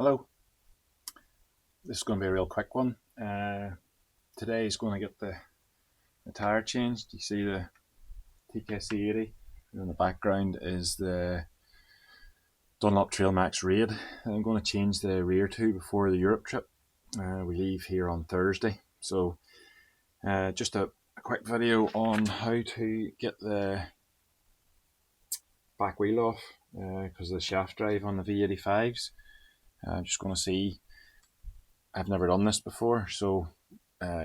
Hello, this is going to be a real quick one. Today is going to get the tyre changed. You see the TKC80, and in the background is the Dunlop TrailMax Raid. I'm going to change the rear to before the Europe trip. We leave here on Thursday, so just a quick video on how to get the back wheel off because of the shaft drive on the V85s. I'm just going to see. I've never done this before, so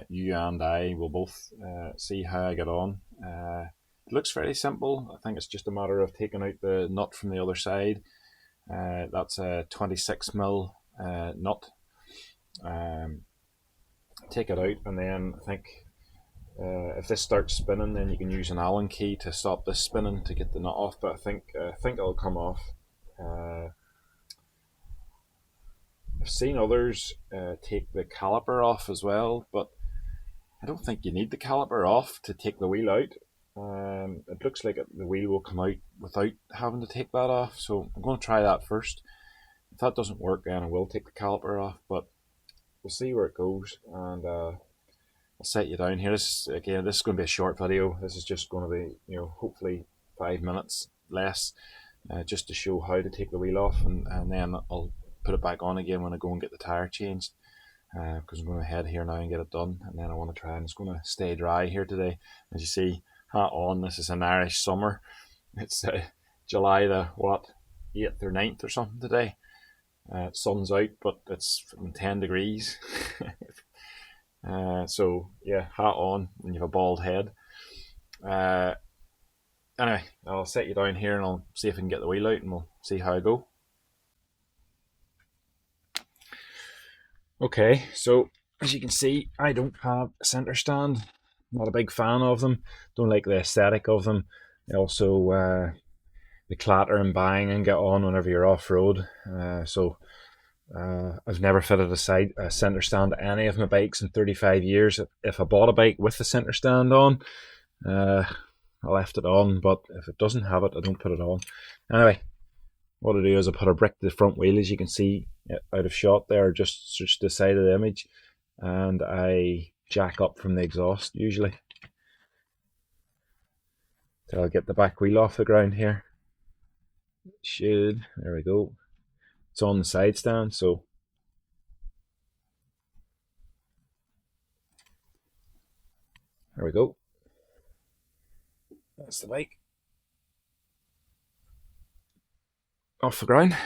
you and I will both see how I get on. It looks very simple. I think it's just a matter of taking out the nut from the other side. That's a 26mm nut. Take it out, and then I think if this starts spinning, then you can use an Allen key to stop this spinning to get the nut off. But I think it'll come off. I've seen others take the caliper off as well, but I don't think you need the caliper off to take the wheel out. It looks like the wheel will come out without having to take that off, so I'm going to try that first. If that doesn't work, then I will take the caliper off, but we'll see where it goes, and I'll set you down here. This is going to be a short video. This is just going to be, hopefully 5 minutes less, just to show how to take the wheel off, and then I'll put it back on again when I go and get the tyre changed, because I'm going to head here now and get it done, and then I want to try, and it's going to stay dry here today. As you see, hat on, this is an Irish summer. It's July the 8th or 9th or something today. Sun's out, but it's 10 degrees. So yeah, hat on when you have a bald head. Anyway, I'll set you down here and I'll see if I can get the wheel out, and we'll see how I go. Okay, so as you can see, I don't have a centre stand. Not a big fan of them. Don't like the aesthetic of them. They also they clatter and bang and get on whenever you're off road. So I've never fitted a centre stand to any of my bikes in 35 years. If I bought a bike with the centre stand on, I left it on, but if it doesn't have it, I don't put it on. Anyway, what I do is I put a brick to the front wheel, as you can see out of shot there, just the side of the image, and I jack up from the exhaust usually. So I'll get the back wheel off the ground here. There we go. It's on the side stand, so there we go. That's the bike off the ground.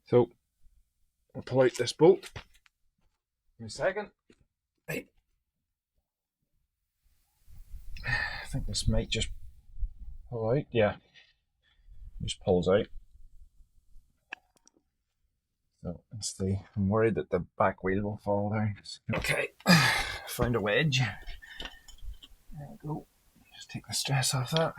So I'll pull out this bolt in a second. Hey. I think this might just pull out. Yeah, just pulls out. So I'm worried that the back wheel will fall down. Okay, found a wedge. There we go. Just take the stress off that.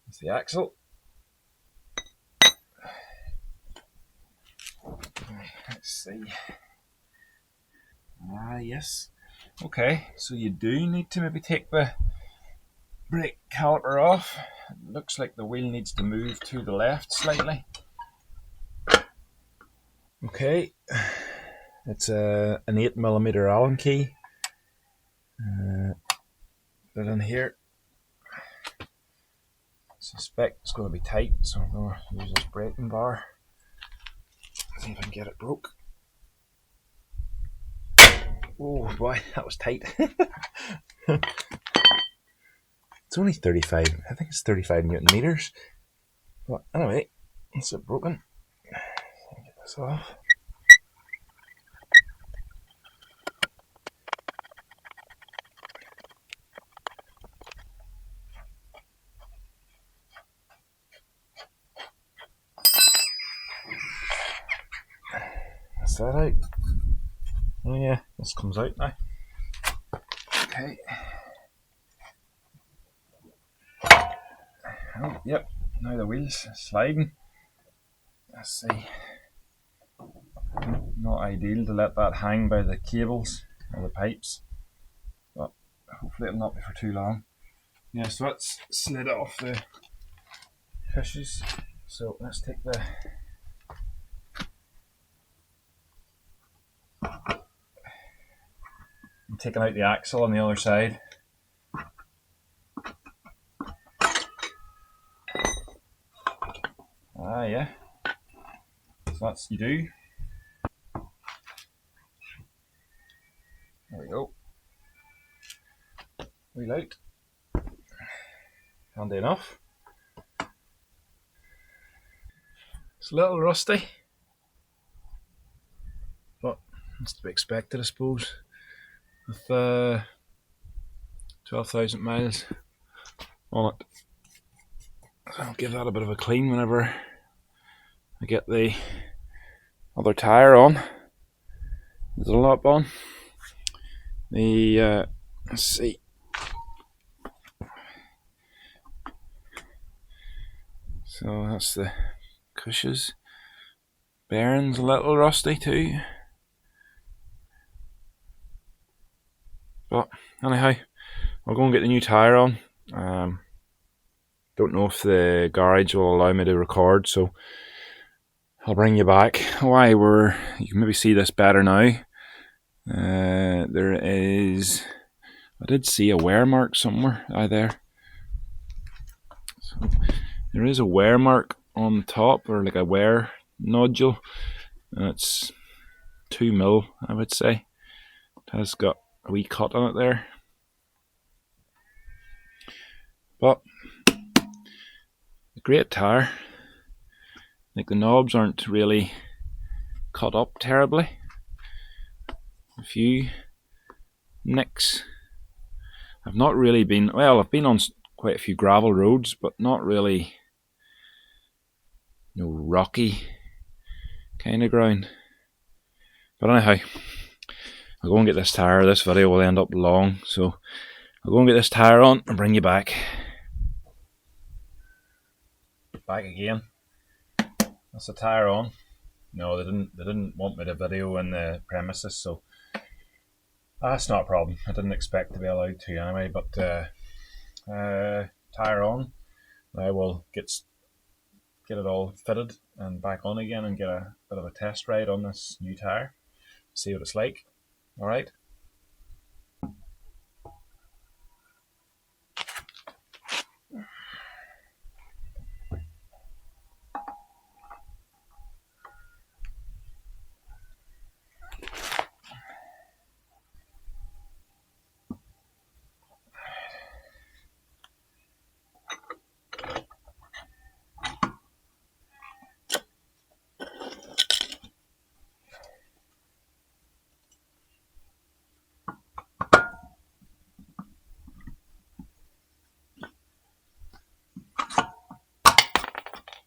That's the axle. Let's see. Yes. Okay, so you do need to maybe take the brake caliper off. It looks like the wheel needs to move to the left slightly. Okay, it's an 8mm Allen key. Put it in here. I suspect it's going to be tight, so I'm going to use this braking bar. See if I can get it broke. Oh boy, that was tight. It's only 35, I think it's 35 Newton meters. But anyway, it's it broken. Get this off. That's that out. Oh yeah, this comes out now. Okay. Oh, yep, now the wheel's sliding. Let's see. Not ideal to let that hang by the cables or the pipes, but hopefully it'll not be for too long. Yeah, so that's slid off the fishes. So let's take the I'm taking out the axle on the other side. Ah, yeah. So that's you do. There we go. Wheel out. Handy enough. It's a little rusty, but it's to be expected, I suppose. With 12,000 miles on it. So I'll give that a bit of a clean whenever I get the other tyre on. The Dunlop on. The let's see. So that's the cushions. Bearings a little rusty too. But anyhow, I'll go and get the new tyre on. Don't know if the garage will allow me to record, so I'll bring you back. You can maybe see this better now. There is, I did see a wear mark somewhere. There. So there is a wear mark on the top, or like a wear nodule, and it's 2mm, I would say. It has got a wee cut on it there. But a great tyre. Like the knobs aren't really cut up terribly. A few nicks. I've not really been, well, I've been on quite a few gravel roads, but not really rocky kind of ground. But anyhow, I'll go and get this tyre. This video will end up long, so I'll go and get this tyre on and bring you back. Back again. That's the tyre on. No, they didn't want me to video in the premises, so that's not a problem. I didn't expect to be allowed to anyway, but tyre on. I will get it all fitted and back on again and get a bit of a test ride on this new tyre. See what it's like. Alright.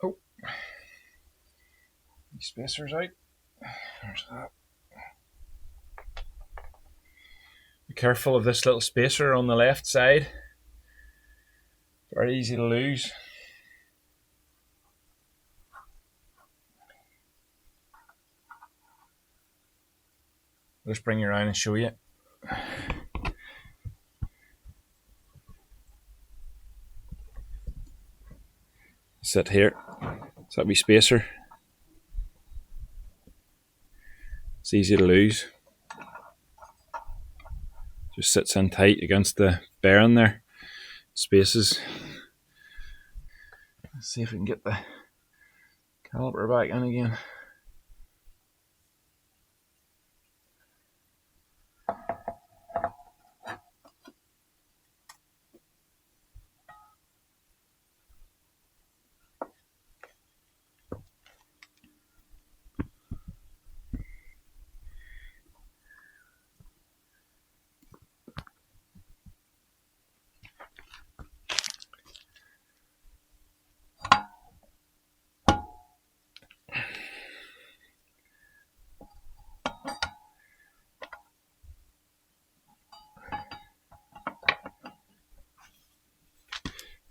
Oh, the spacer's out. There's that. Be careful of this little spacer on the left side. Very easy to lose. I'll just bring you around and show you. Sit here. It's that wee spacer. It's easy to lose. Just sits in tight against the bearing there. Spaces. Let's see if we can get the caliper back in again.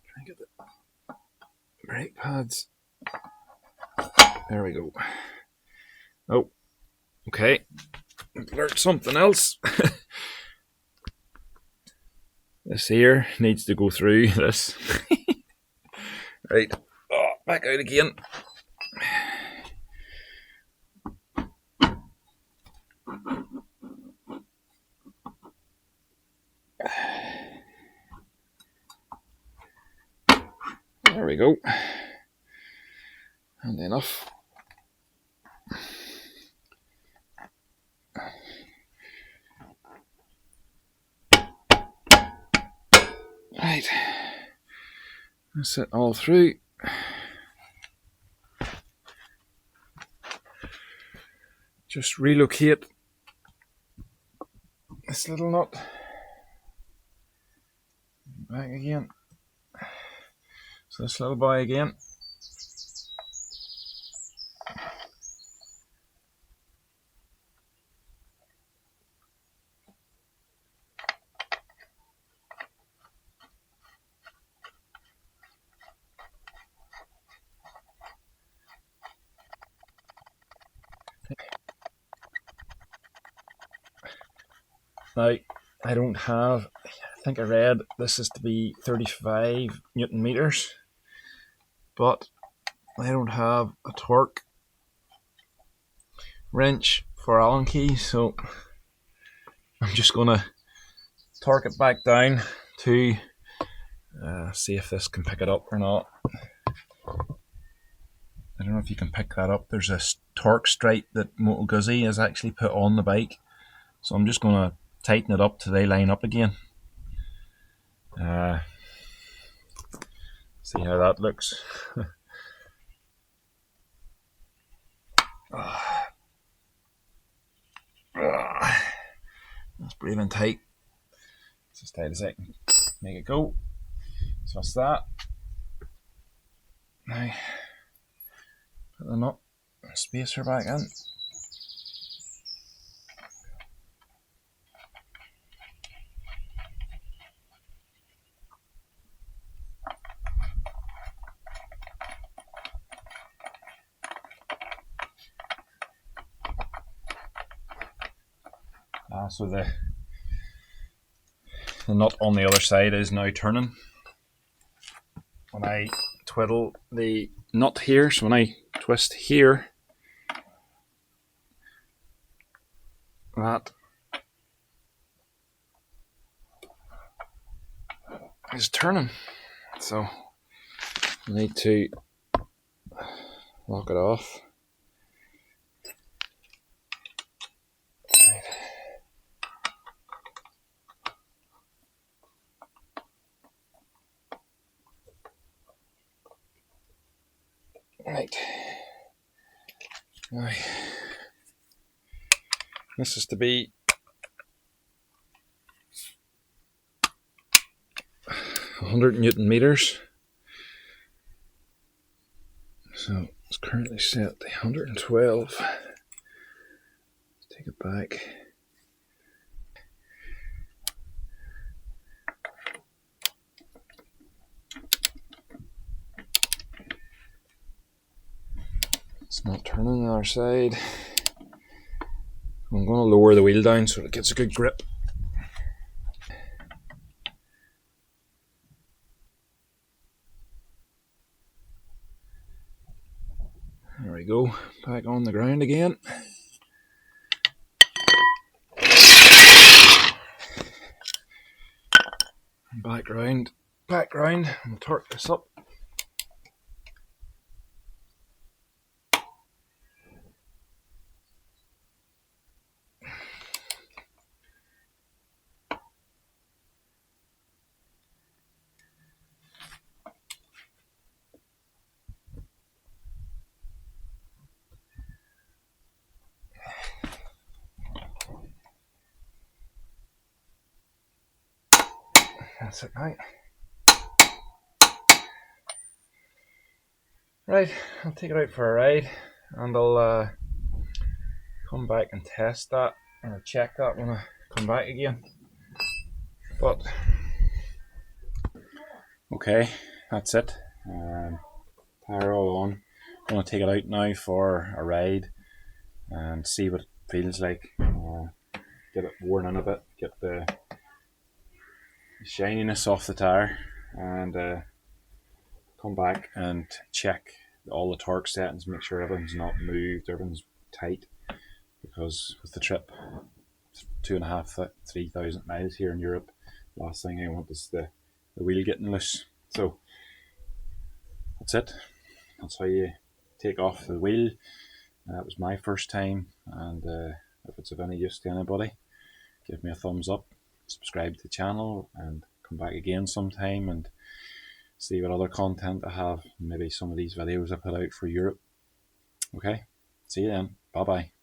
Try and get the brake pads. There we go. Oh, Okay, learned something else. This here needs to go through this. Right, oh, back out again. There we go. And enough. Right, that's it all through. Just relocate this little nut back again. So this little boy again. Now, I don't have, I think I read this is to be 35 Newton meters, but I don't have a torque wrench for Allen keys, so I'm just going to torque it back down to see if this can pick it up or not. I don't know if you can pick that up. There's a torque stripe that Moto has actually put on the bike, so I'm just going to tighten it up till they line up again. See how that looks. That's breathing tight. It's as tight as I can make it go. So that's that. Now, put the nut and spacer back in. So the nut on the other side is now turning. When I twiddle the nut here, so when I twist here, that is turning. So I need to lock it off. Right. Now, this is to be 100 Newton meters. So it's currently set to 112. Take it back. It's not turning on our side. I'm going to lower the wheel down so it gets a good grip. There we go, back on the ground again. Back round, and we'll torque this up. That's it, right. Right, I'll take it out for a ride and I'll come back and test that or check that when I come back again. But okay, that's it. Tyre all on. I'm going to take it out now for a ride and see what feels like. Get it worn in a bit, get the shininess off the tire, and come back and check all the torque settings, make sure everything's not moved, everything's tight, because with the trip 2.5 3,000 miles here in Europe, last thing I want is the wheel getting loose. So that's it. That's how you take off the wheel. That was my first time, and if it's of any use to anybody, give me a thumbs up, subscribe to the channel, and come back again sometime and see what other content I have. Maybe some of these videos I put out for Europe. Okay, see you then. Bye bye.